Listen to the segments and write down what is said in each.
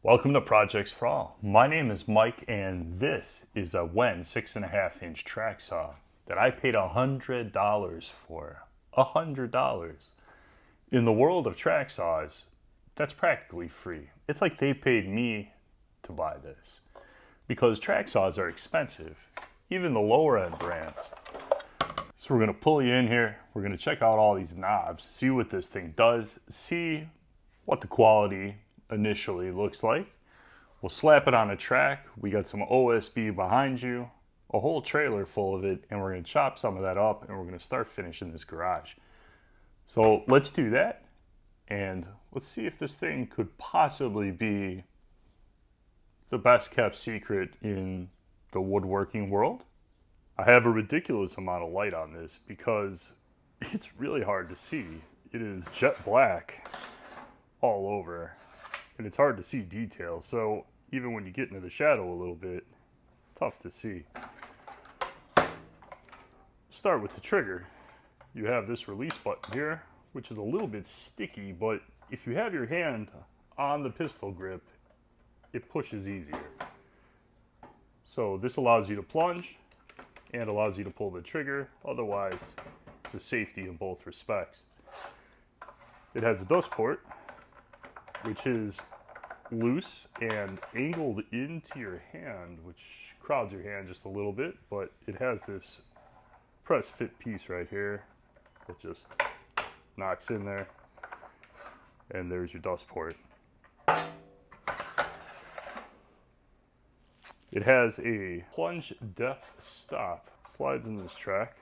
Welcome to Projects for All. My name is Mike, and this is a Wen 6.5-inch track saw that I paid $100 for. $100. In the world of track saws, that's practically free. It's like they paid me to buy this. Because track saws are expensive, even the lower end brands. So we're going to pull you in here, we're going to check out all these knobs, see what this thing does, see what the quality initially looks like. We'll slap it on a track. We got some OSB behind you, a whole trailer full of it, and we're going to chop some of that up and we're going to start finishing this garage. So let's do that, and let's see if this thing could possibly be the best kept secret in the woodworking world. I have a ridiculous amount of light on this because it's really hard to see. It is jet black all over, and it's hard to see detail. So even when you get into the shadow a little bit, tough to see. Start with the trigger. You have this release button here, which is a little bit sticky, but if you have your hand on the pistol grip, it pushes easier. So this allows you to plunge and allows you to pull the trigger. Otherwise, it's a safety in both respects. It has a dust port, which is loose and angled into your hand, which crowds your hand just a little bit, but it has this press fit piece right here that just knocks in there, and there's your dust port. It has a plunge depth stop, slides in this track,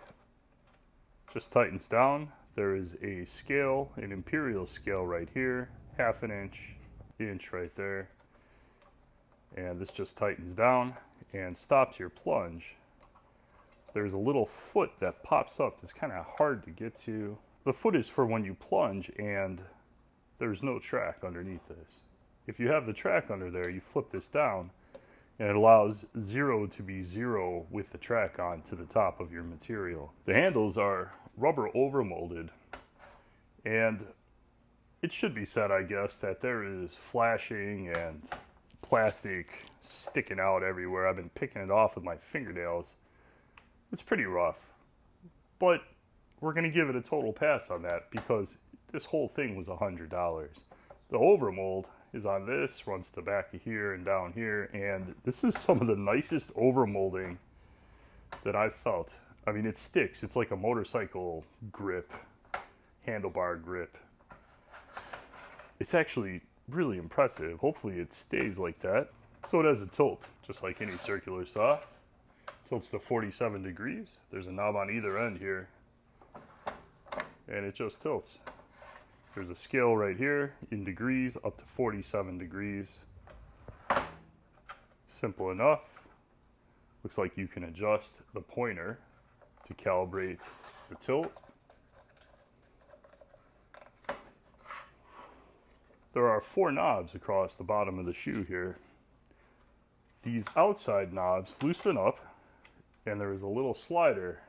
just tightens down. There is a scale, an imperial scale right here, 1/2 inch right there, and this just tightens down and stops your plunge. There's a little foot that pops up that's kind of hard to get to. The foot is for when you plunge, and there's no track underneath this. If you have the track under there, you flip this down and it allows 0 to be 0 with the track on to the top of your material. The handles are rubber overmolded, and it should be said, I guess, that there is flashing and plastic sticking out everywhere. I've been picking it off with my fingernails. It's pretty rough, but we're going to give it a total pass on that because this whole thing was $100. The overmold is on this, runs to back of here and down here, and this is some of the nicest overmolding that I've felt. I mean, it sticks. It's like a motorcycle grip, handlebar grip. It's actually really impressive. Hopefully it stays like that. So it has a tilt, just like any circular saw. Tilts to 47 degrees. There's a knob on either end here, and it just tilts. There's a scale right here in degrees up to 47 degrees. Simple enough. Looks like you can adjust the pointer to calibrate the tilt. There are 4 knobs across the bottom of the shoe here. These outside knobs loosen up, and there is a little slider.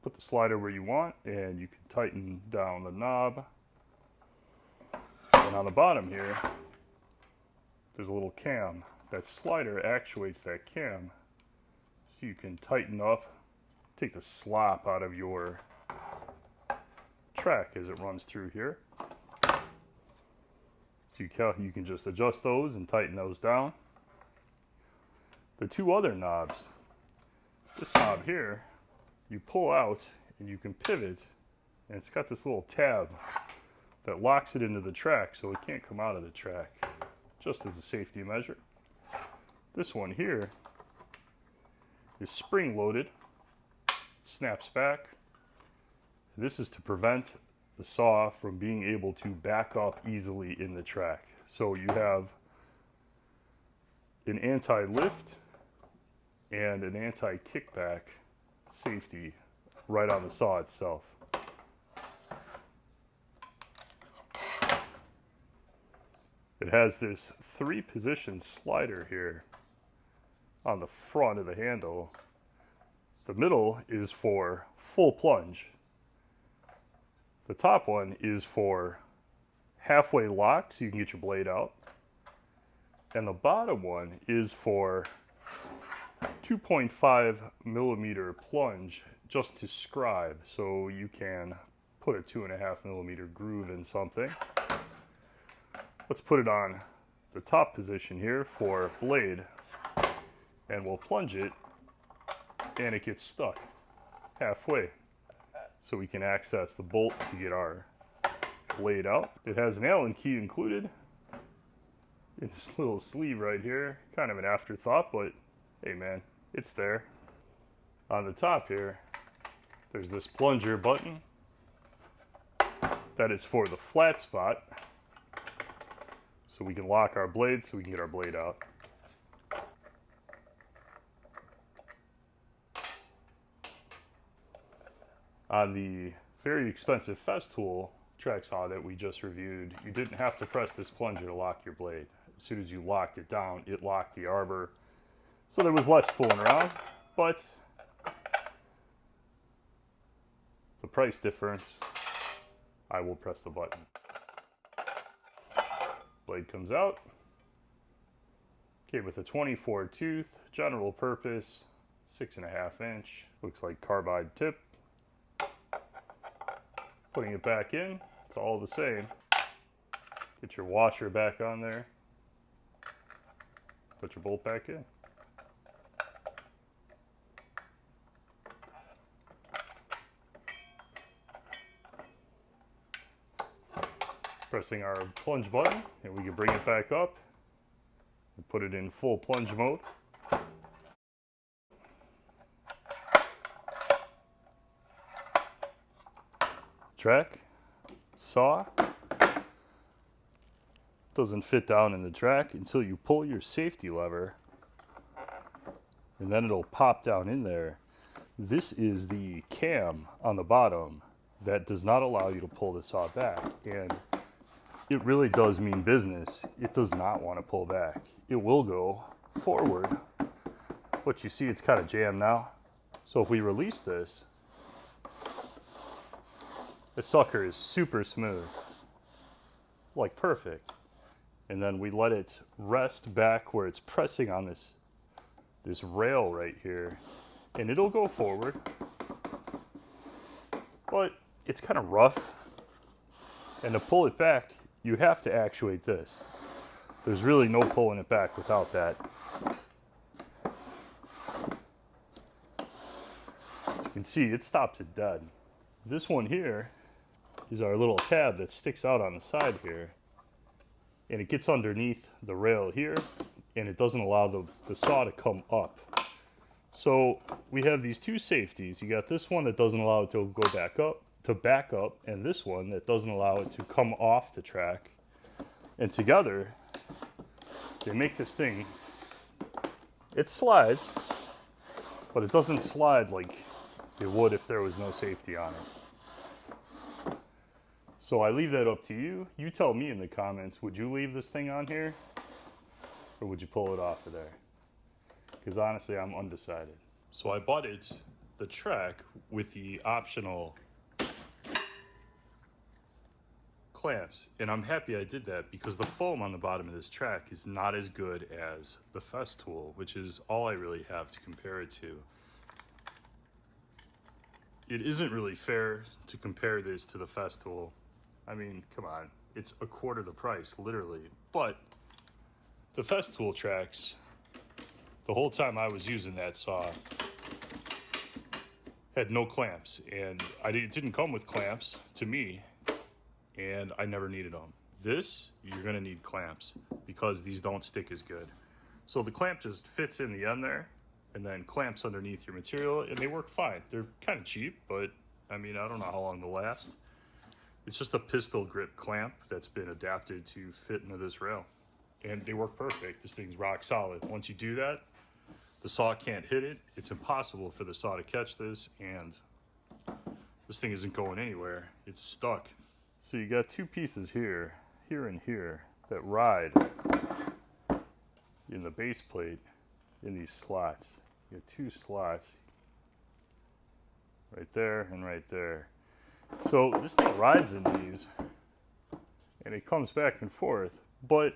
Put the slider where you want, and you can tighten down the knob. And on the bottom here, there's a little cam. That slider actuates that cam, so you can tighten up, take the slop out of your track as it runs through here. So you can just adjust those and tighten those down. The 2 other knobs, this knob here, you pull out and you can pivot, and it's got this little tab that locks it into the track so it can't come out of the track, just as a safety measure. This one here is spring loaded, snaps back. This is to prevent the saw from being able to back up easily in the track. So you have an anti-lift and an anti-kickback safety right on the saw itself. It has this 3-position slider here on the front of the handle. The middle is for full plunge. The top one is for halfway lock, so you can get your blade out. And the bottom one is for 2.5 millimeter plunge, just to scribe, so you can put a 2.5 millimeter groove in something. Let's put it on the top position here for blade, and we'll plunge it, and it gets stuck halfway, so we can access the bolt to get our blade out. It has an Allen key included in this little sleeve right here. Kind of an afterthought, but hey man, it's there. On the top here, there's this plunger button. That is for the flat spot, so we can lock our blade so we can get our blade out. On the very expensive Festool track saw that we just reviewed, you didn't have to press this plunger to lock your blade. As soon as you locked it down, it locked the arbor. So there was less fooling around, but the price difference, I will press the button. Blade comes out. Okay, with a 24 tooth, general purpose, 6.5 inch, looks like carbide tip. Putting it back in, it's all the same. Get your washer back on there. Put your bolt back in. Pressing our plunge button, and we can bring it back up and put it in full plunge mode. Track, saw, doesn't fit down in the track until you pull your safety lever, and then it'll pop down in there. This is the cam on the bottom that does not allow you to pull the saw back, and it really does mean business. It does not want to pull back. It will go forward, but you see it's kind of jammed now. So if we release this, the sucker is super smooth, like perfect. And then we let it rest back where it's pressing on this rail right here, and it'll go forward, but it's kind of rough. And to pull it back, you have to actuate this. There's really no pulling it back without that. As you can see, it stops it dead. This one here is our little tab that sticks out on the side here, and it gets underneath the rail here, and it doesn't allow the saw to come up. So we have these two safeties. You got this one that doesn't allow it to go back up, and this one that doesn't allow it to come off the track. And together, they make this thing, it slides, but it doesn't slide like it would if there was no safety on it. So I leave that up to you. You tell me in the comments, would you leave this thing on here, or would you pull it off of there? Because honestly, I'm undecided. So I bought the track with the optional clamps, and I'm happy I did that because the foam on the bottom of this track is not as good as the Festool, which is all I really have to compare it to. It isn't really fair to compare this to the Festool. I mean, come on, it's a quarter the price, literally. But the Festool tracks, the whole time I was using that saw, had no clamps, and it didn't come with clamps to me, and I never needed them. This, you're gonna need clamps because these don't stick as good. So the clamp just fits in the end there, and then clamps underneath your material, and they work fine. They're kind of cheap, but I mean, I don't know how long they'll last. It's just a pistol grip clamp that's been adapted to fit into this rail, and they work perfect. This thing's rock solid. Once you do that, the saw can't hit it. It's impossible for the saw to catch this, and this thing isn't going anywhere. It's stuck. So you got two pieces here and here, that ride in the base plate in these slots. You got two slots, right there and right there. So this thing rides in these, and it comes back and forth, but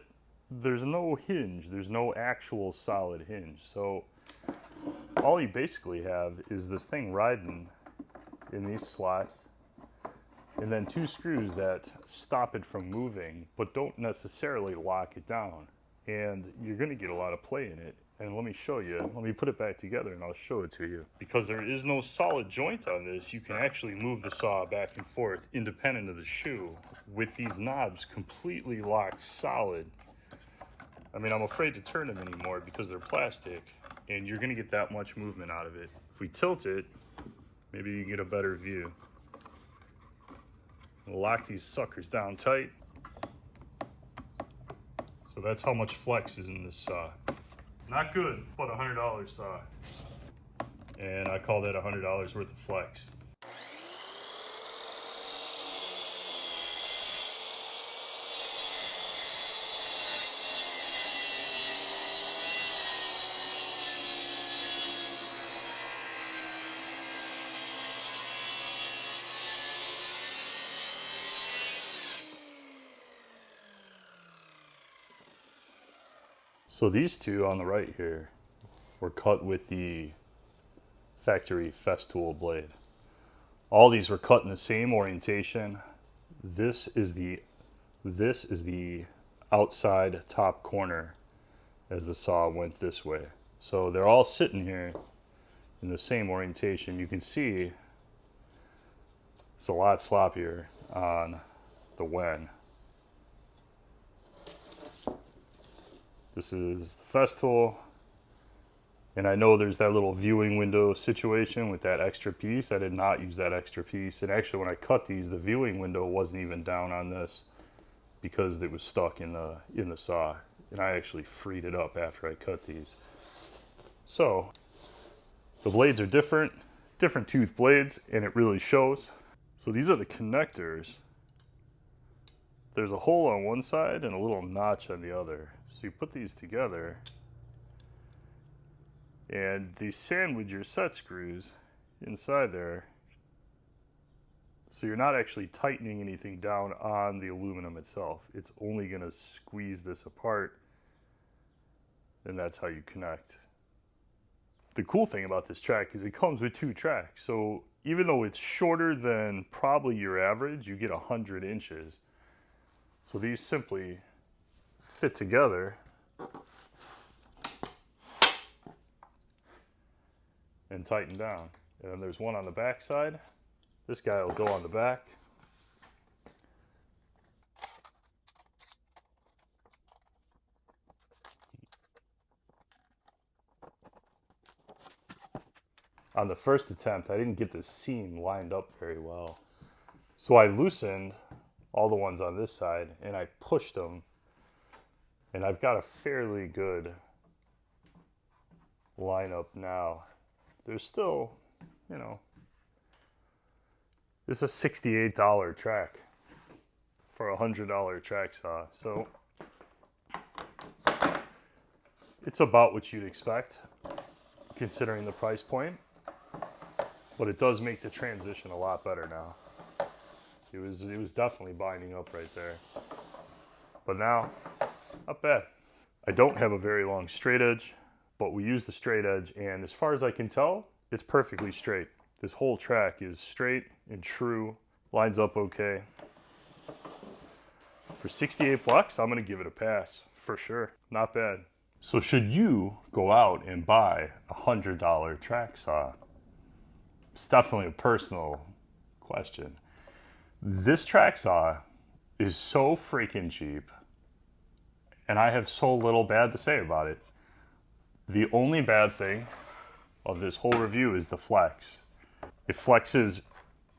there's no hinge. There's no actual solid hinge. So all you basically have is this thing riding in these slots, and then two screws that stop it from moving, but don't necessarily lock it down. And you're gonna get a lot of play in it. And let me show you, let me put it back together and I'll show it to you. Because there is no solid joint on this, you can actually move the saw back and forth independent of the shoe with these knobs completely locked solid. I mean, I'm afraid to turn them anymore because they're plastic, and you're gonna get that much movement out of it. If we tilt it, maybe you get a better view. We'll lock these suckers down tight. So that's how much flex is in this saw. Not good, but a $100 saw. And I call that $100 worth of flex. So these two on the right here were cut with the factory Festool blade. All these were cut in the same orientation. This is the outside top corner as the saw went this way. So they're all sitting here in the same orientation. You can see it's a lot sloppier on the Wen. This is the Festool, and I know there's that little viewing window situation with that extra piece. I did not use that extra piece, and actually when I cut these, the viewing window wasn't even down on this because it was stuck in the saw, and I actually freed it up after I cut these. So the blades are different tooth blades, and it really shows. So these are the connectors. There's a hole on one side and a little notch on the other. So you put these together and these sandwich your set screws inside there. So you're not actually tightening anything down on the aluminum itself. It's only gonna squeeze this apart, and that's how you connect. The cool thing about this track is it comes with two tracks. So even though it's shorter than probably your average, you get 100 inches. So these simply fit together and tighten down. And then there's one on the back side. This guy will go on the back. On the first attempt, I didn't get the seam lined up very well. So I loosened all the ones on this side and I pushed them, and I've got a fairly good lineup now. There's still, you know, this is a $68 track for a $100 track saw. So it's about what you'd expect considering the price point, but it does make the transition a lot better now. It was definitely binding up right there, but now, not bad. I don't have a very long straight edge, but we use the straight edge, and as far as I can tell, it's perfectly straight. This whole track is straight and true, lines up okay. For 68 bucks, I'm gonna give it a pass, for sure. Not bad. So should you go out and buy a $100 track saw? It's definitely a personal question. This track saw is so freaking cheap, and I have so little bad to say about it. The only bad thing of this whole review is the flex. It flexes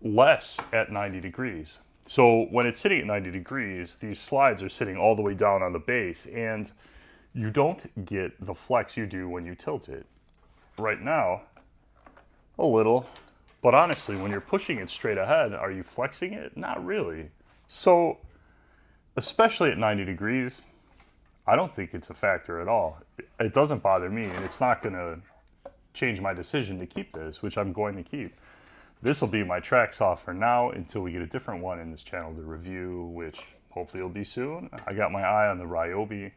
less at 90 degrees. So when it's sitting at 90 degrees, these slides are sitting all the way down on the base, and you don't get the flex you do when you tilt it. Right now, a little. But honestly, when you're pushing it straight ahead, are you flexing it? Not really. So, especially at 90 degrees, I don't think it's a factor at all. It doesn't bother me, and it's not gonna change my decision to keep this, which I'm going to keep. This will be my track saw for now until we get a different one in this channel to review, which hopefully will be soon. I got my eye on the Ryobi.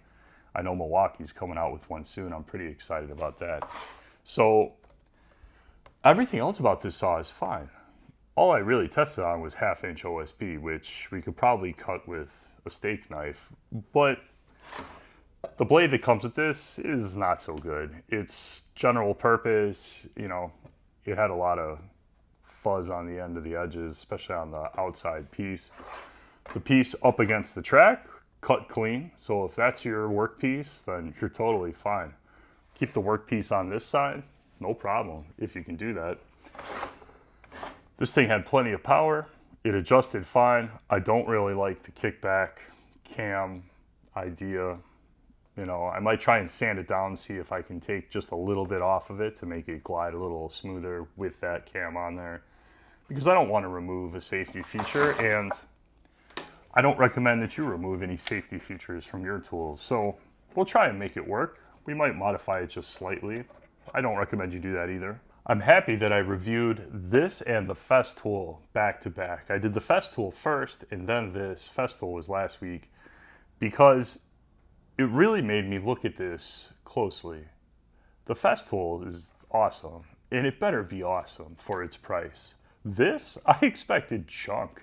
I know Milwaukee's coming out with one soon. I'm pretty excited about that. So everything else about this saw is fine. All I really tested on was 1/2" OSB, which we could probably cut with a steak knife, but the blade that comes with this is not so good. It's general purpose, you know, it had a lot of fuzz on the end of the edges, especially on the outside piece. The piece up against the track, cut clean. So if that's your workpiece, then you're totally fine. Keep the workpiece on this side, no problem, if you can do that. This thing had plenty of power. It adjusted fine. I don't really like the kickback cam idea. You know, I might try and sand it down, see if I can take just a little bit off of it to make it glide a little smoother with that cam on there. Because I don't want to remove a safety feature, and I don't recommend that you remove any safety features from your tools. So we'll try and make it work. We might modify it just slightly. I don't recommend you do that either. I'm happy that I reviewed this and the Festool back to back. I did the Festool first and then this. Festool was last week because it really made me look at this closely. The Festool is awesome, and it better be awesome for its price. This, I expected junk,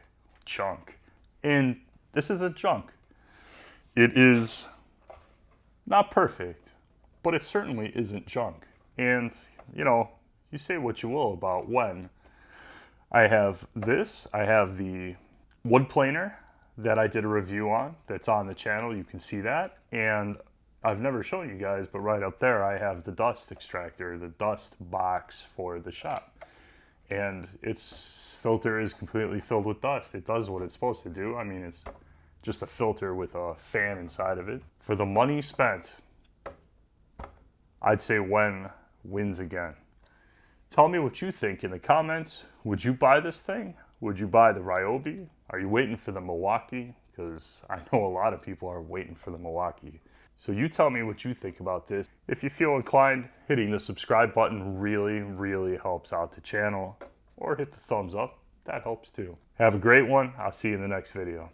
and this isn't junk. It is not perfect, but it certainly isn't junk. And, you know, you say what you will about when. I have this, I have the wood planer that I did a review on that's on the channel. You can see that. And I've never shown you guys, but right up there I have the dust extractor, the dust box for the shop. And its filter is completely filled with dust. It does what it's supposed to do. I mean, it's just a filter with a fan inside of it. For the money spent, I'd say when wins again. Tell me what you think in the comments. Would you buy this thing? Would you buy the Ryobi? Are you waiting for the Milwaukee? Because I know a lot of people are waiting for the Milwaukee. So you tell me what you think about this. If you feel inclined, hitting the subscribe button really helps out the channel. Or hit the thumbs up. That helps too. Have a great one. I'll see you in the next video.